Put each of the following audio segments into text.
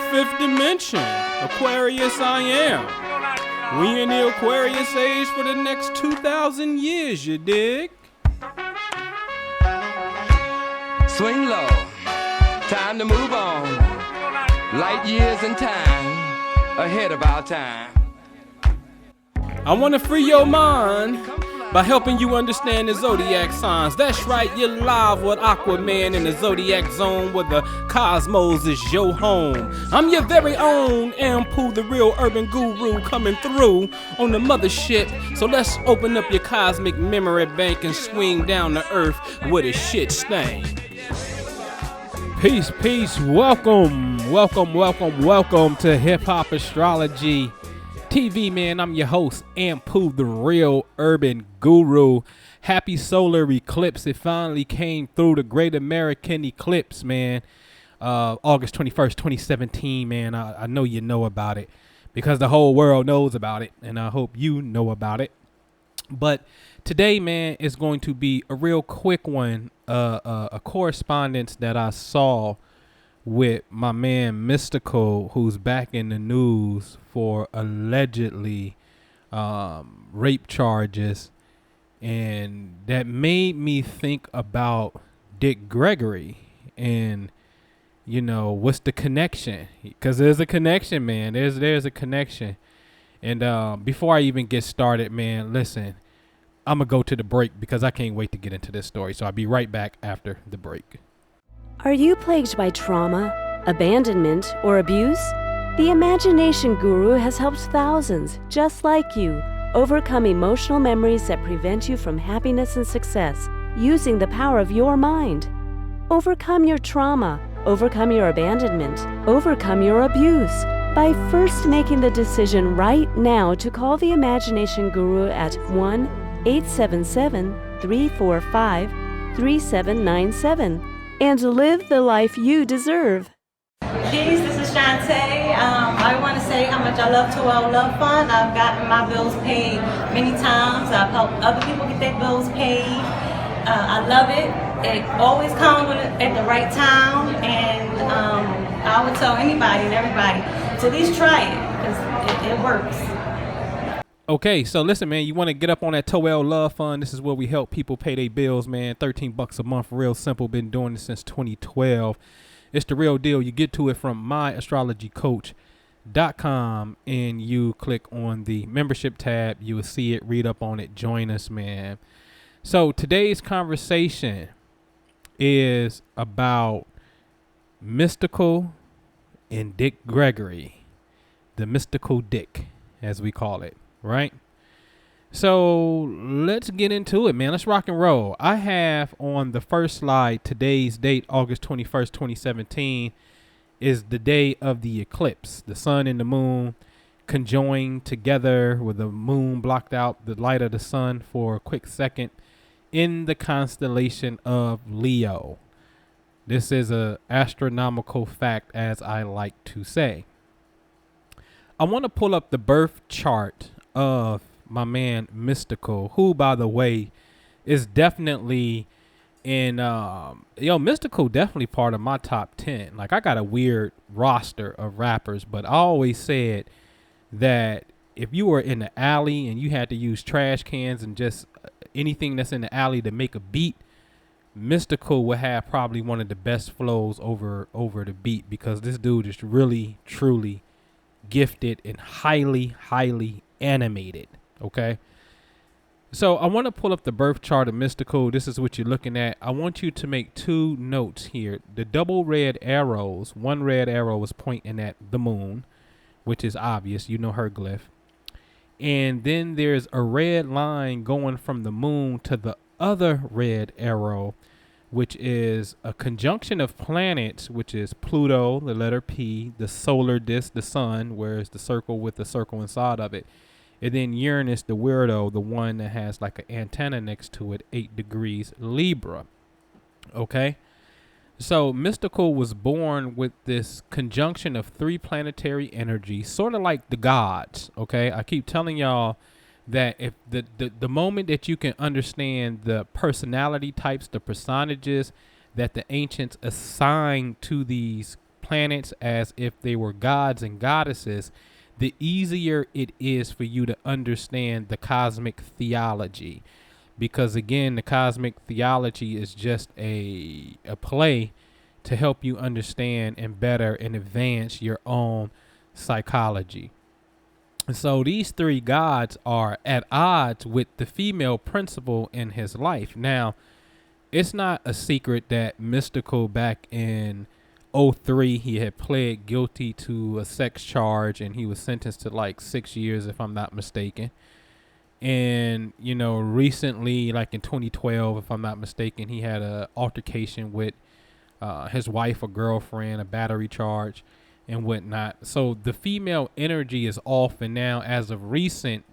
Fifth dimension, Aquarius I am. We in the Aquarius age for the next 2,000 years, you dig? Swing low, time to move on. Light years in time, ahead of our time. I want to free your mind by helping you understand the zodiac signs. That's right, you're live with Aquaman in the zodiac zone where the cosmos is your home. I'm your very own Anpu, the real urban guru, coming through on the mothership. So let's open up your cosmic memory bank and swing down to earth where the shit stain. Peace, peace, welcome to Hip Hop Astrology TV, man. I'm your host, Anpu, the real urban guru. Happy solar eclipse. It finally came through, the great American eclipse, man. August 21st, 2017, man. I know you know about it because the whole world knows about it, and I hope you know about it. But today, man, is going to be a real quick one, a correspondence that I saw with my man Mystikal, who's back in the news for allegedly rape charges, and that made me think about Dick Gregory and, you know, what's the connection? Because there's a connection, man. There's a connection. And before I even get started, man, listen, I'm going to go to the break because I can't wait to get into this story. So I'll be right back after the break. Are you plagued by trauma, abandonment, or abuse? The Imagination Guru has helped thousands, just like you, overcome emotional memories that prevent you from happiness and success using the power of your mind. Overcome your trauma, overcome your abandonment, overcome your abuse by first making the decision right now to call the Imagination Guru at 1-877-345-3797 and live the life you deserve. Peace, this is Shantae. I want to say how much I love 2L Love Fund. I've gotten my bills paid many times. I've helped other people get their bills paid. I love it. It always comes at the right time, and I would tell anybody and everybody to at least try it because it works. Okay, so listen, man, you want to get up on that 2L Love Fund. This is where we help people pay their bills, man. $13 a month, real simple. Been doing this since 2012. It's the real deal. You get to it from myastrologycoach.com and you click on the membership tab. You will see it, read up on it, join us, man. So today's conversation is about Mystikal and Dick Gregory, the Mystical Dick, as we call it, right? So let's get into it, man. Let's rock and roll. I have on the first slide today's date, August 21st, 2017, is the day of the eclipse. The sun and the moon conjoined together with the moon blocked out the light of the sun for a quick second in the constellation of Leo. This is an astronomical fact, as I like to say. I want to pull up the birth chart of my man Mystikal, who, by the way, is definitely in Mystikal definitely part of my top 10. Like, I got a weird roster of rappers, but I always said that if you were in the alley and you had to use trash cans and just anything that's in the alley to make a beat, Mystikal would have probably one of the best flows over the beat, because this dude is really, truly gifted and highly animated. Okay, so I want to pull up the birth chart of Mystikal. This is what you're looking at. I want you to make two notes here. The double red arrows, one red arrow is pointing at the moon, which is obvious, you know her glyph. And then there's a red line going from the moon to the other red arrow, which is a conjunction of planets, which is Pluto, the letter P, the solar disk, the sun, where it's the circle with the circle inside of it. And then Uranus, the weirdo, the one that has like an antenna next to it, 8 degrees Libra. Okay. So Mystikal was born with this conjunction of 3 planetary energies, sort of like the gods. Okay. I keep telling y'all that if the moment that you can understand the personality types, the personages that the ancients assigned to these planets as if they were gods and goddesses, the easier it is for you to understand the cosmic theology. Because again, the cosmic theology is just a play to help you understand and better and advance your own psychology. And so these three gods are at odds with the female principle in his life. Now, it's not a secret that Mystikal back in '03, he had pled guilty to a sex charge and he was sentenced to like 6 years, if I'm not mistaken. And, you know, recently, like in 2012, if I'm not mistaken, he had a altercation with his wife or girlfriend, a battery charge and whatnot. So the female energy is off. And now, as of recent,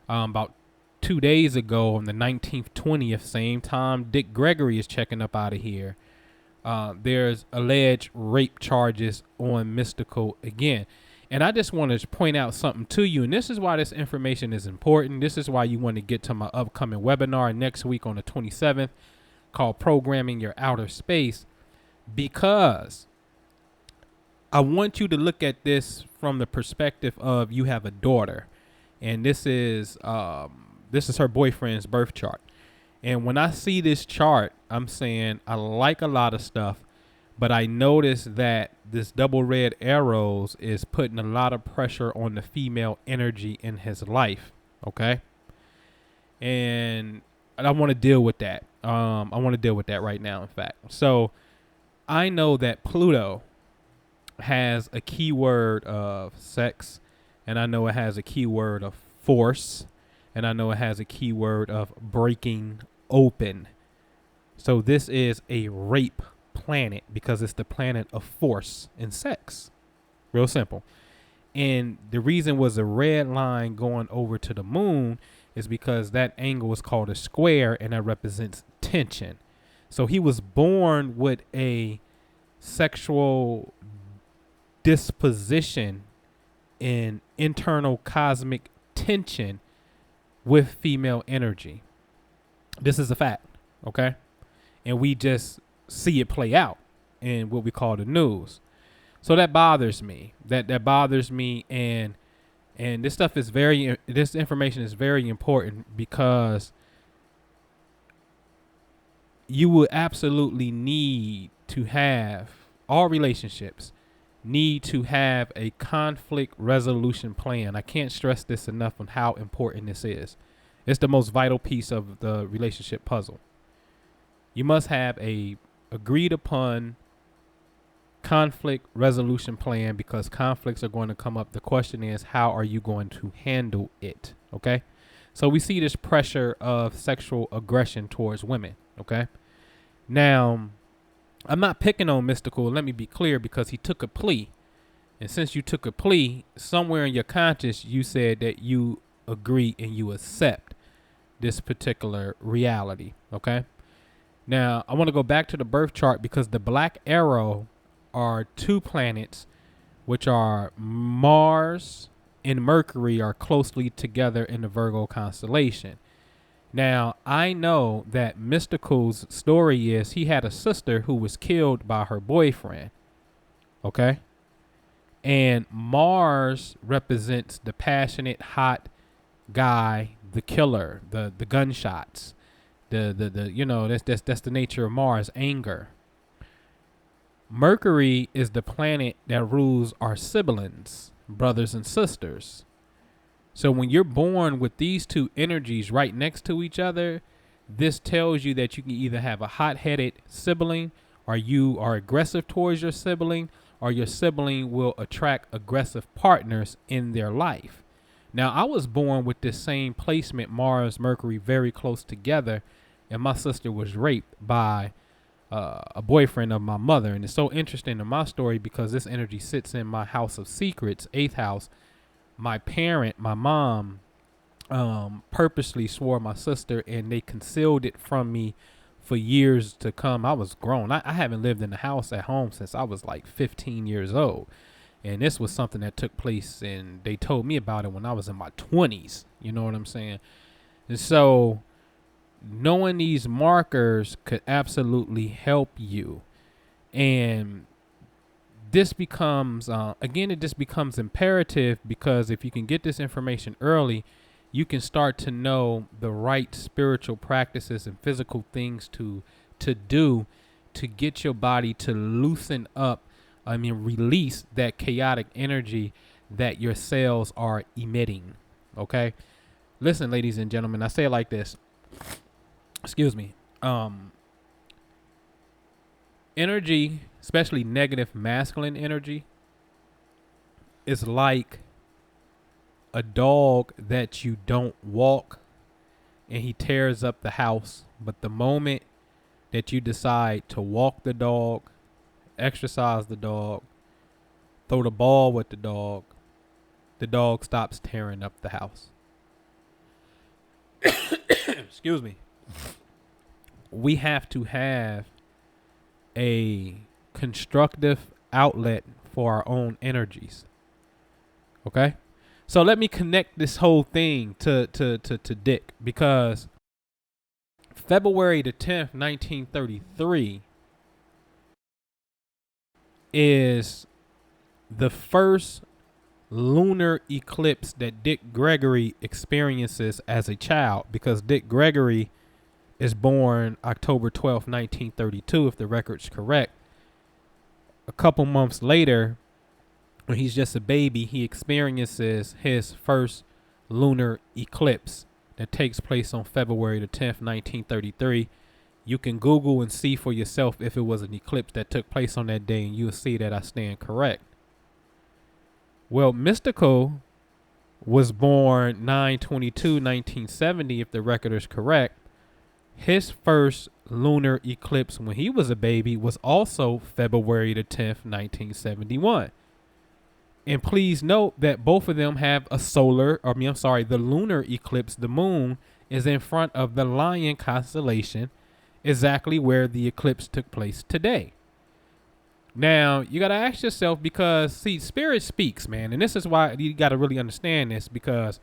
about 2 days ago on the 19th, 20th, same time Dick Gregory is checking up out of here, there's alleged rape charges on Mystikal again. And I just want to point out something to you. And this is why this information is important. This is why you want to get to my upcoming webinar next week on the 27th called Programming Your Outer Space. Because I want you to look at this from the perspective of you have a daughter. And this is her boyfriend's birth chart. And when I see this chart, I'm saying I like a lot of stuff, but I notice that this double red arrows is putting a lot of pressure on the female energy in his life. Okay. And I want to deal with that. I want to deal with that right now, in fact. So I know that Pluto has a keyword of sex, and I know it has a keyword of force, and I know it has a keyword of breaking open. So this is a rape planet because it's the planet of force and sex. Real simple. And the reason was a red line going over to the moon is because that angle is called a square, and that represents tension. So he was born with a sexual disposition in internal cosmic tension with female energy. This is a fact, okay? And we just see it play out in what we call the news. So that bothers me. That bothers me, and this stuff is this information is very important because you will absolutely need to have, all relationships need to have a conflict resolution plan. I can't stress this enough on how important this is. It's the most vital piece of the relationship puzzle. You must have a agreed upon conflict resolution plan because conflicts are going to come up. The question is, how are you going to handle it? Okay. So we see this pressure of sexual aggression towards women. Okay. Now, I'm not picking on Mystikal. Let me be clear, because he took a plea. And since you took a plea, somewhere in your conscience, you said that you agree and you accept this particular reality. Okay. Now, I want to go back to the birth chart because the black arrow are two planets, which are Mars and Mercury, are closely together in the Virgo constellation. Now, I know that Mystikal's story is he had a sister who was killed by her boyfriend. Okay. And Mars represents the passionate, hot guy, the killer, the gunshots, the you know, that's the nature of Mars, anger. Mercury is the planet that rules our siblings, brothers and sisters. So when you're born with these two energies right next to each other, this tells you that you can either have a hot-headed sibling, or you are aggressive towards your sibling, or your sibling will attract aggressive partners in their life. Now, I was born with this same placement, Mars, Mercury, very close together, and my sister was raped by a boyfriend of my mother. And it's so interesting in my story because this energy sits in my house of secrets, 8th house. My parent, my mom, purposely swore my sister, and they concealed it from me for years to come. I was grown. I haven't lived in the house at home since I was like 15 years old. And this was something that took place, and they told me about it when I was in my 20s. You know what I'm saying? And so knowing these markers could absolutely help you. And this becomes, again, it just becomes imperative, because if you can get this information early, you can start to know the right spiritual practices and physical things to do to get your body to loosen up, release that chaotic energy that your cells are emitting. Okay? Listen, ladies and gentlemen, I say it like this. Excuse me. Energy, especially negative masculine energy, is like a dog that you don't walk and he tears up the house. But the moment that you decide to walk the dog, exercise the dog, throw the ball with the dog stops tearing up the house. Excuse me. We have to have a constructive outlet for our own energies. Okay? So let me connect this whole thing to Dick, because February the 10th, 1933 is the first lunar eclipse that Dick Gregory experiences as a child, because Dick Gregory is born October 12th, 1932, if the record's correct. A couple months later, when he's just a baby, he experiences his first lunar eclipse that takes place on February the 10th, 1933. You can Google and see for yourself if it was an eclipse that took place on that day, and you'll see that I stand correct. Well, Mystikal was born 9/22/1970, if the record is correct. His first lunar eclipse when he was a baby was also February the 10th, 1971. And please note that both of them have a the lunar eclipse. The moon is in front of the Lion constellation, exactly where the eclipse took place today. Now, you got to ask yourself, because, see, spirit speaks, man. And this is why you got to really understand this, because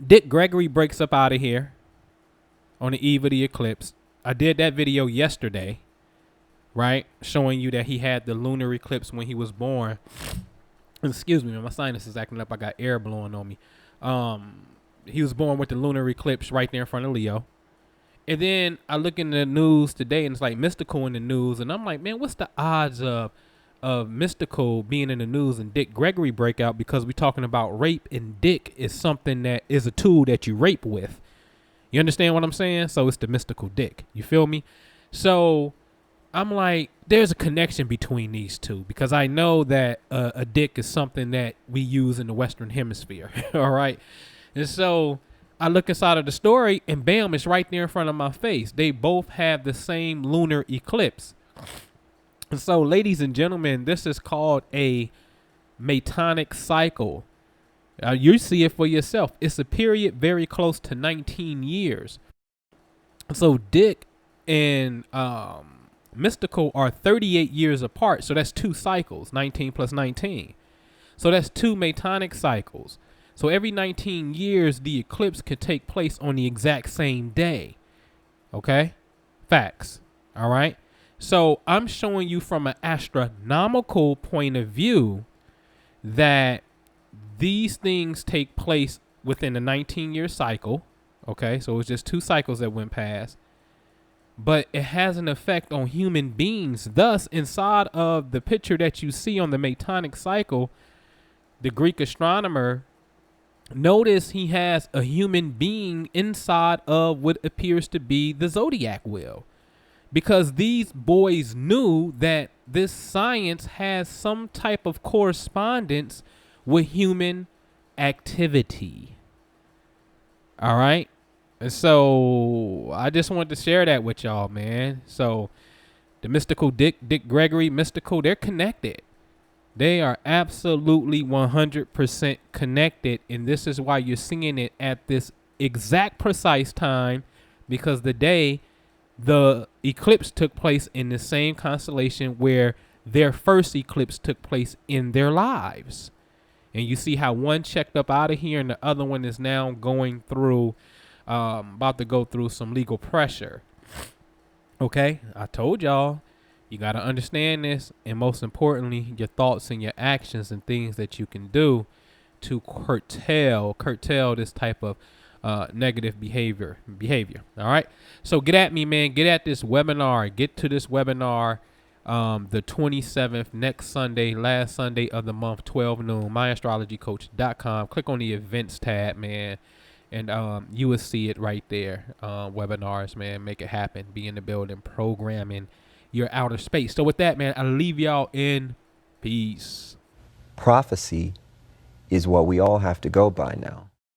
Dick Gregory breaks up out of here on the eve of the eclipse. I did that video yesterday, right? Showing you that he had the lunar eclipse when he was born. Excuse me, man, my sinus is acting up. I got air blowing on me. He was born with the lunar eclipse right there in front of Leo. And then I look in the news today, and it's like Mystikal in the news. And I'm like, man, what's the odds of Mystikal being in the news and Dick Gregory breakout? Because we're talking about rape, and Dick is something that is a tool that you rape with. You understand what I'm saying? So it's the Mystikal Dick. You feel me? So I'm like, there's a connection between these two, because I know that a dick is something that we use in the Western Hemisphere. All right. And so I look inside of the story, and bam, it's right there in front of my face. They both have the same lunar eclipse. And so, ladies and gentlemen, this is called a Metonic cycle. You see it for yourself. It's a period very close to 19 years. So Dick and Mystikal are 38 years apart. So that's 2 cycles, 19 plus 19. So that's 2 Metonic cycles. So every 19 years, the eclipse could take place on the exact same day. Okay? Facts. All right? So I'm showing you from an astronomical point of view that these things take place within a 19-year cycle. Okay? So it's just 2 cycles that went past. But it has an effect on human beings. Thus, inside of the picture that you see on the Metonic cycle, the Greek astronomer, notice he has a human being inside of what appears to be the zodiac wheel, because these boys knew that this science has some type of correspondence with human activity. All right. And so I just wanted to share that with y'all, man. So the Mystikal Dick Gregory, Mystikal, they're connected. They are absolutely 100% connected, and this is why you're seeing it at this exact precise time, because the day the eclipse took place in the same constellation where their first eclipse took place in their lives. And you see how one checked up out of here, and the other one is now going through, about to go through some legal pressure. Okay, I told y'all. You got to understand this, and most importantly, your thoughts and your actions and things that you can do to curtail this type of negative behavior. All right. So get at me, man. Get at this webinar. Get to this webinar the 27th, next Sunday, last Sunday of the month, 12 noon, myastrologycoach.com. Click on the events tab, man, and you will see it right there. Webinars, man. Make it happen. Be in the building, programming your outer space. So with that, man, I leave y'all in peace. Prophecy is what we all have to go by now.